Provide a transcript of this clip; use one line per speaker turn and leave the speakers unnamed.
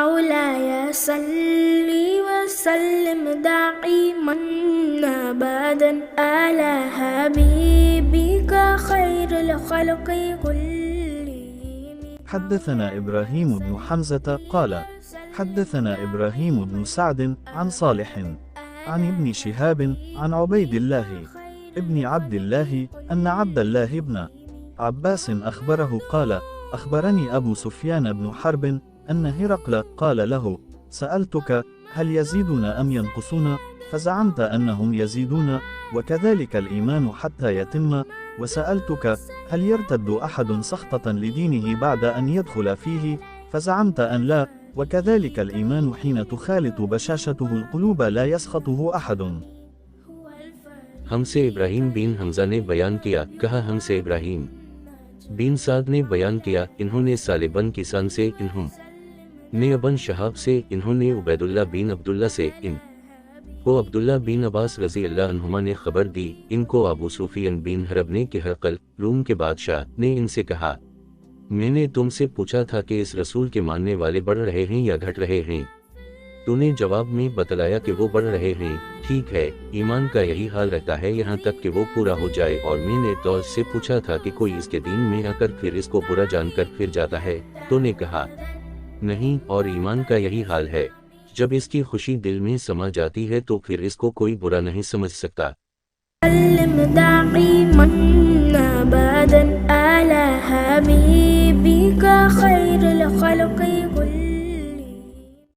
मौलाय सल्ली वसल्लिम दाइमन अबदन अला हबीबिका खैरुल खल्क़ि कुल्लिहिम।
حدثنا إبراهيم بن حمزة قال حدثنا إبراهيم بن سعد عن صالح عن ابن شهاب عن عبيد الله ابن عبد الله أن عبد الله بن عباس أخبره قال أخبرني أبو سفيان بن حرب أن هرقل قال له سألتك هل يزيدون أم ينقصون فزعمت أنهم يزيدون وكذلك الإيمان حتى يتم وسألتك هل يرتد أحد سخطة لدينه بعد أن يدخل فيه فزعمت أن لا وكذلك الإيمان حين تخالط بشاشته القلوب لا يسخطه أحد।
हमसे इब्राहीम बिन हमजा ने बयान किया, कहा हमसे इब्राहीम बिन साद ने बयान किया, इन्होंने सालिबन किसान से इन्होंने अबन शहाब से इन्होंने उबैदुल्ला बिन अब्दुल्ला से इन को अब्दुल्ला बिन अब्बास रज़ी अल्लाह अन्हुमा ने खबर दी, इनको अबू सुफियान बिन हरब ने कि हिरक़ल रूम के बादशाह ने इनसे कहा मैंने तुमसे पूछा था कि इस रसूल के मानने वाले बढ़ रहे हैं या घट रहे हैं, तूने जवाब में बतलाया कि वो बढ़ रहे हैं। ठीक है, ईमान का यही हाल रहता है यहाँ तक कि वो पूरा हो जाए। और मैंने तो से पूछा था कि कोई इसके दीन में आकर फिर इसको बुरा जानकर फिर जाता है, तूने कहा नहीं, और ईमान का यही हाल है, जब इसकी खुशी दिल में समा जाती है तो फिर इसको कोई बुरा नहीं समझ सकता।
अबदन अला हबीबिका खैरुल खल्क़ि